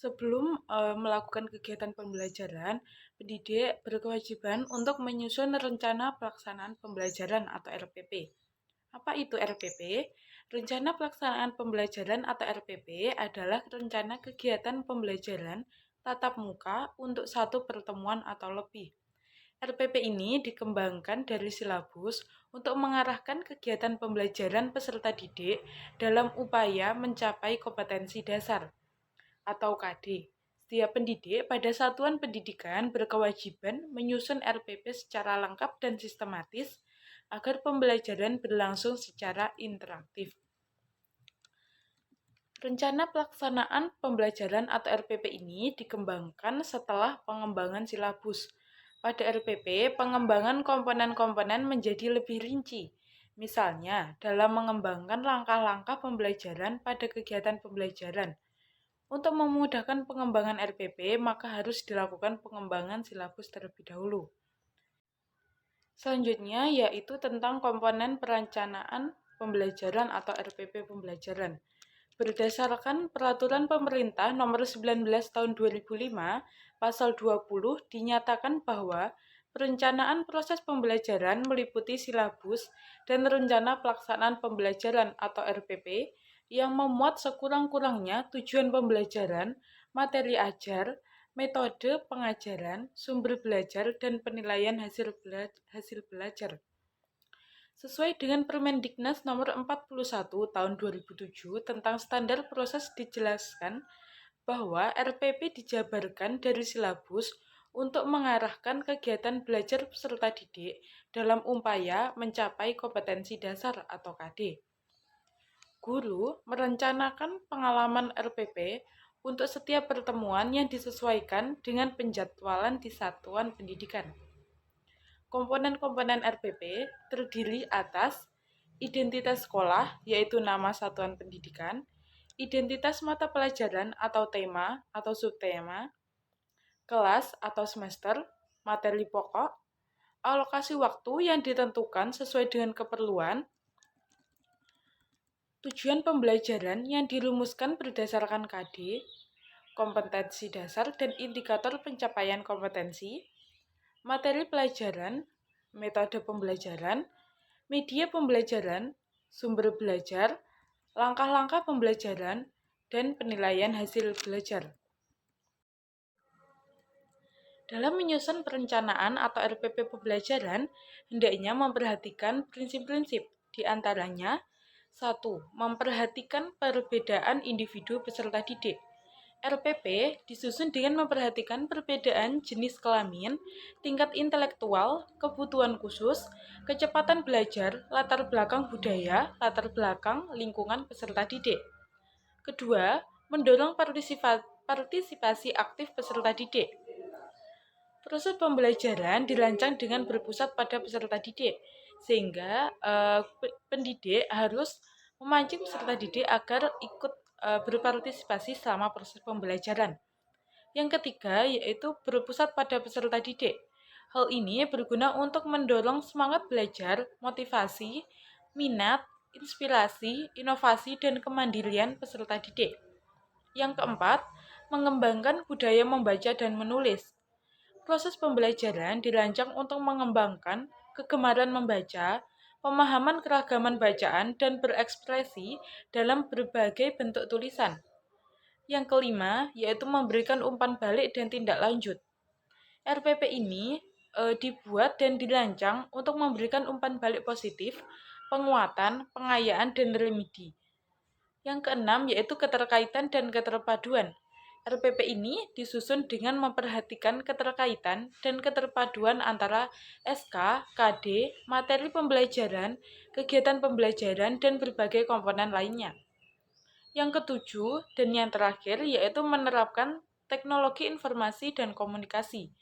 Sebelum melakukan kegiatan pembelajaran, pendidik berkewajiban untuk menyusun rencana pelaksanaan pembelajaran atau RPP. Apa itu RPP? Rencana pelaksanaan pembelajaran atau RPP adalah rencana kegiatan pembelajaran tatap muka untuk satu pertemuan atau lebih. RPP ini dikembangkan dari silabus untuk mengarahkan kegiatan pembelajaran peserta didik dalam upaya mencapai kompetensi dasar atau KD. Setiap pendidik pada satuan pendidikan berkewajiban menyusun RPP secara lengkap dan sistematis agar pembelajaran berlangsung secara interaktif. Rencana pelaksanaan pembelajaran atau RPP ini dikembangkan setelah pengembangan silabus. Pada RPP, pengembangan komponen-komponen menjadi lebih rinci. Misalnya, dalam mengembangkan langkah-langkah pembelajaran pada kegiatan pembelajaran. Untuk memudahkan pengembangan RPP, maka harus dilakukan pengembangan silabus terlebih dahulu. Selanjutnya yaitu tentang komponen perencanaan pembelajaran atau RPP pembelajaran. Berdasarkan Peraturan Pemerintah Nomor 19 Tahun 2005, Pasal 20 dinyatakan bahwa perencanaan proses pembelajaran meliputi silabus dan rencana pelaksanaan pembelajaran atau RPP yang memuat sekurang-kurangnya tujuan pembelajaran, materi ajar, metode pengajaran, sumber belajar, dan penilaian hasil belajar. Sesuai dengan Permendiknas Nomor 41 Tahun 2007 tentang standar proses dijelaskan bahwa RPP dijabarkan dari silabus untuk mengarahkan kegiatan belajar peserta didik dalam upaya mencapai kompetensi dasar atau KD. Guru merencanakan pengalaman RPP untuk setiap pertemuan yang disesuaikan dengan penjadwalan di satuan pendidikan. Komponen-komponen RPP terdiri atas identitas sekolah, yaitu nama satuan pendidikan, identitas mata pelajaran atau tema atau subtema, kelas atau semester, materi pokok, alokasi waktu yang ditentukan sesuai dengan keperluan, tujuan pembelajaran yang dirumuskan berdasarkan KD, kompetensi dasar dan indikator pencapaian kompetensi, materi pelajaran, metode pembelajaran, media pembelajaran, sumber belajar, langkah-langkah pembelajaran, dan penilaian hasil belajar. Dalam menyusun perencanaan atau RPP pembelajaran, hendaknya memperhatikan prinsip-prinsip, di antaranya 1. Memperhatikan perbedaan individu peserta didik. RPP disusun dengan memperhatikan perbedaan jenis kelamin, tingkat intelektual, kebutuhan khusus, kecepatan belajar, latar belakang budaya, latar belakang lingkungan peserta didik. Kedua, mendorong partisipasi aktif peserta didik. Proses pembelajaran dirancang dengan berpusat pada peserta didik, sehingga pendidik harus memancing peserta didik agar ikut berpartisipasi selama proses pembelajaran. Yang ketiga yaitu berpusat pada peserta didik. Hal ini berguna untuk mendorong semangat belajar, motivasi, minat, inspirasi, inovasi, dan kemandirian peserta didik. Yang keempat, mengembangkan budaya membaca dan menulis. Proses pembelajaran dirancang untuk mengembangkan kegemaran membaca, pemahaman keragaman bacaan, dan berekspresi dalam berbagai bentuk tulisan. Yang kelima, yaitu memberikan umpan balik dan tindak lanjut. RPP ini dibuat dan dirancang untuk memberikan umpan balik positif, penguatan, pengayaan, dan remedi. Yang keenam, yaitu keterkaitan dan keterpaduan. RPP ini disusun dengan memperhatikan keterkaitan dan keterpaduan antara SK, KD, materi pembelajaran, kegiatan pembelajaran, dan berbagai komponen lainnya. Yang ketujuh dan yang terakhir yaitu menerapkan teknologi informasi dan komunikasi.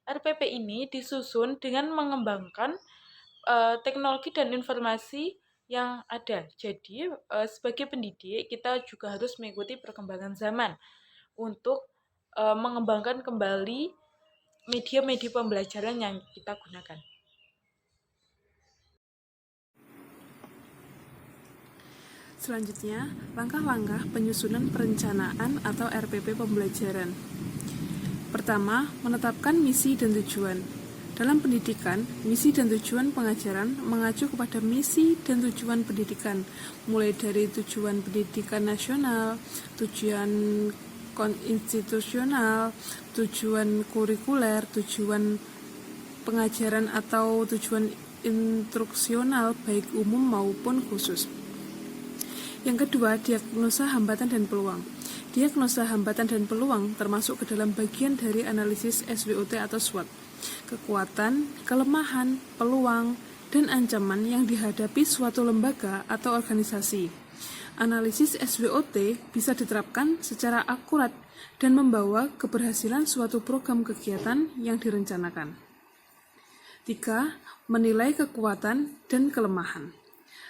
RPP ini disusun dengan mengembangkan teknologi dan informasi yang ada. Jadi, sebagai pendidik, kita juga harus mengikuti perkembangan zaman untuk mengembangkan kembali media-media pembelajaran yang kita gunakan. Selanjutnya, langkah-langkah penyusunan perencanaan atau RPP pembelajaran. Pertama, menetapkan misi dan tujuan. Dalam pendidikan, misi dan tujuan pengajaran mengacu kepada misi dan tujuan pendidikan, mulai dari tujuan pendidikan nasional, tujuan institusional, tujuan kurikuler, tujuan pengajaran atau tujuan instruksional baik umum maupun khusus. Yang kedua, diagnosa hambatan dan peluang. Diagnosa hambatan dan peluang termasuk ke dalam bagian dari analisis SWOT atau SWOT. Kekuatan, kelemahan, peluang, dan ancaman yang dihadapi suatu lembaga atau organisasi. Analisis SWOT bisa diterapkan secara akurat dan membawa keberhasilan suatu program kegiatan yang direncanakan. 3. Menilai kekuatan dan kelemahan.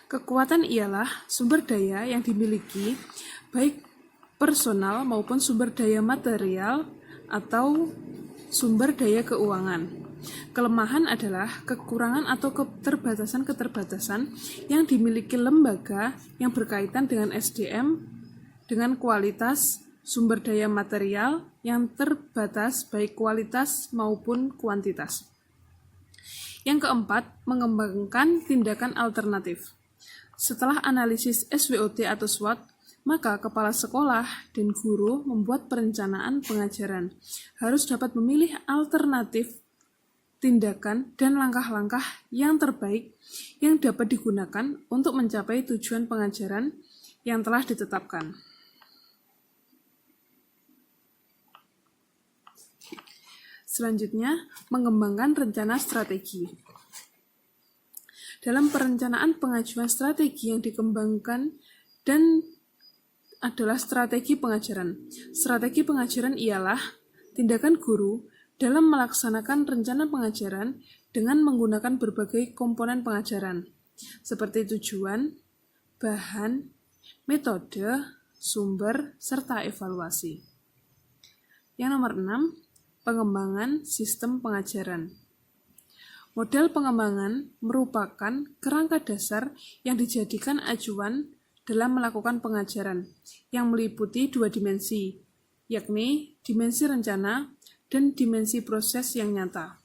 Kekuatan ialah sumber daya yang dimiliki, baik personal maupun sumber daya material atau sumber daya keuangan. Kelemahan adalah kekurangan atau keterbatasan-keterbatasan yang dimiliki lembaga yang berkaitan dengan SDM, dengan kualitas sumber daya material yang terbatas baik kualitas maupun kuantitas. Yang keempat, mengembangkan tindakan alternatif. Setelah analisis SWOT atau SWOT, maka kepala sekolah dan guru membuat perencanaan pengajaran. Harus dapat memilih alternatif tindakan dan langkah-langkah yang terbaik yang dapat digunakan untuk mencapai tujuan pengajaran yang telah ditetapkan. Selanjutnya, mengembangkan rencana strategi. Dalam perencanaan pengajuan strategi yang dikembangkan dan adalah strategi pengajaran. Strategi pengajaran ialah tindakan guru dalam melaksanakan rencana pengajaran dengan menggunakan berbagai komponen pengajaran, seperti tujuan, bahan, metode, sumber, serta evaluasi. Yang nomor 6, pengembangan sistem pengajaran. Model pengembangan merupakan kerangka dasar yang dijadikan acuan dalam melakukan pengajaran, yang meliputi 2 dimensi, yakni dimensi rencana dan dimensi proses yang nyata.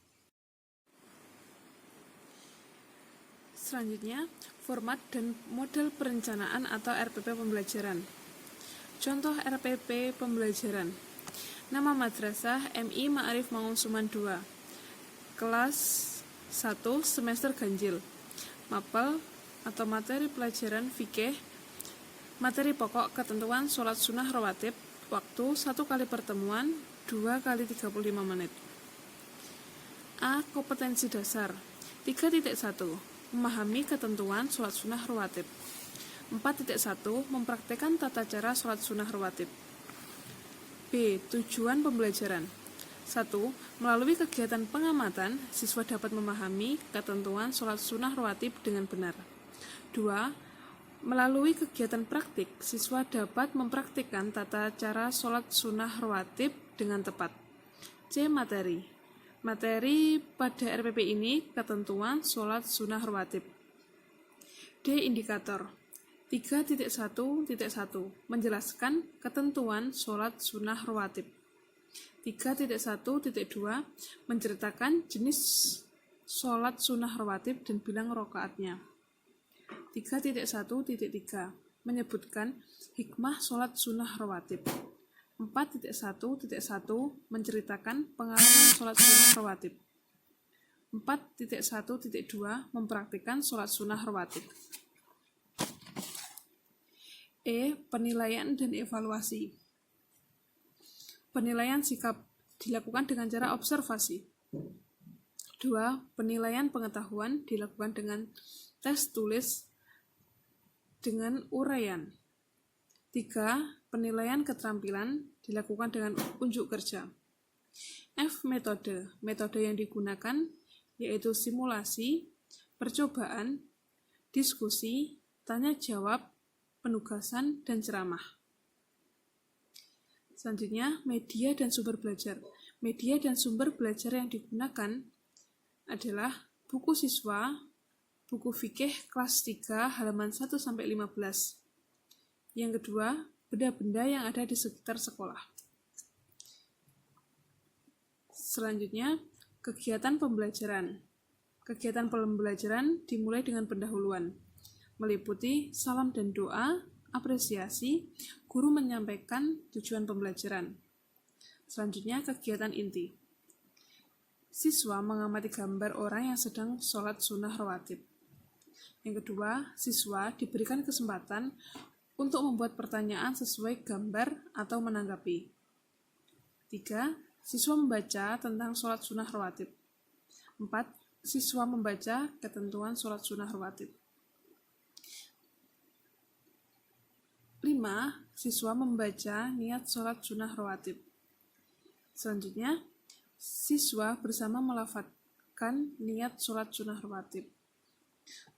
Selanjutnya, format dan model perencanaan atau RPP pembelajaran. Contoh RPP pembelajaran. Nama madrasah MI Ma'arif Mangunsuman 2. Kelas 1 semester ganjil. Mapel atau materi pelajaran fikih. Materi pokok ketentuan sholat sunnah rawatib. Waktu 1 kali pertemuan 2 kali 35 menit. A. Kompetensi dasar. 3.1. Memahami ketentuan sholat sunnah rawatib. 4.1. Mempraktikkan tata cara sholat sunnah rawatib. B. Tujuan pembelajaran. 1. Melalui kegiatan pengamatan, siswa dapat memahami ketentuan sholat sunnah rawatib dengan benar. 2. Melalui kegiatan praktik, siswa dapat mempraktikkan tata cara sholat sunnah rawatib dengan tepat. C. Materi. Materi pada RPP ini ketentuan sholat sunnah rawatib. D. Indikator. 3.1.1 menjelaskan ketentuan sholat sunnah rawatib. 3.1.2 menceritakan jenis sholat sunnah rawatib dan bilang rokaatnya. 3.1.3 menyebutkan hikmah sholat sunnah rawatib. 4.1.1 menceritakan pengalaman sholat sunnah rawatib. 4.1.2 mempraktikkan sholat sunnah rawatib. E. Penilaian dan evaluasi. Penilaian sikap dilakukan dengan cara observasi. 2. Penilaian pengetahuan dilakukan dengan tes tulis dengan uraian. 3. Penilaian keterampilan dilakukan dengan unjuk kerja. F. Metode. Metode yang digunakan yaitu simulasi, percobaan, diskusi, tanya jawab, penugasan, dan ceramah. Selanjutnya, media dan sumber belajar. Media dan sumber belajar yang digunakan adalah buku siswa, buku fikih kelas 3 halaman 1-15, Yang kedua, benda-benda yang ada di sekitar sekolah. Selanjutnya, kegiatan pembelajaran. Kegiatan pembelajaran dimulai dengan pendahuluan, meliputi salam dan doa, apresiasi, guru menyampaikan tujuan pembelajaran. Selanjutnya, kegiatan inti. Siswa mengamati gambar orang yang sedang sholat sunnah rawatib. Yang kedua, siswa diberikan kesempatan untuk membuat pertanyaan sesuai gambar atau menanggapi. 3. Siswa membaca tentang sholat sunnah rawatib. 4. Siswa membaca ketentuan sholat sunnah rawatib. 5. Siswa membaca niat sholat sunnah rawatib. Selanjutnya, siswa bersama melafadzkan niat sholat sunnah rawatib.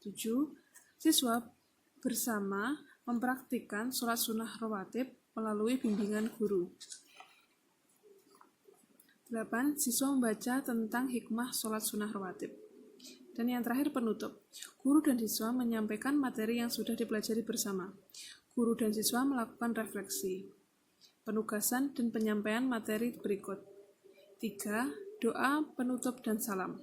7. Siswa bersama mempraktikkan sholat sunnah rawatib melalui bimbingan guru. 8. Siswa membaca tentang hikmah sholat sunnah rawatib. Dan yang terakhir, penutup. Guru dan siswa menyampaikan materi yang sudah dipelajari bersama. Guru dan siswa melakukan refleksi, penugasan, dan penyampaian materi berikut. 3. Doa, penutup, dan salam.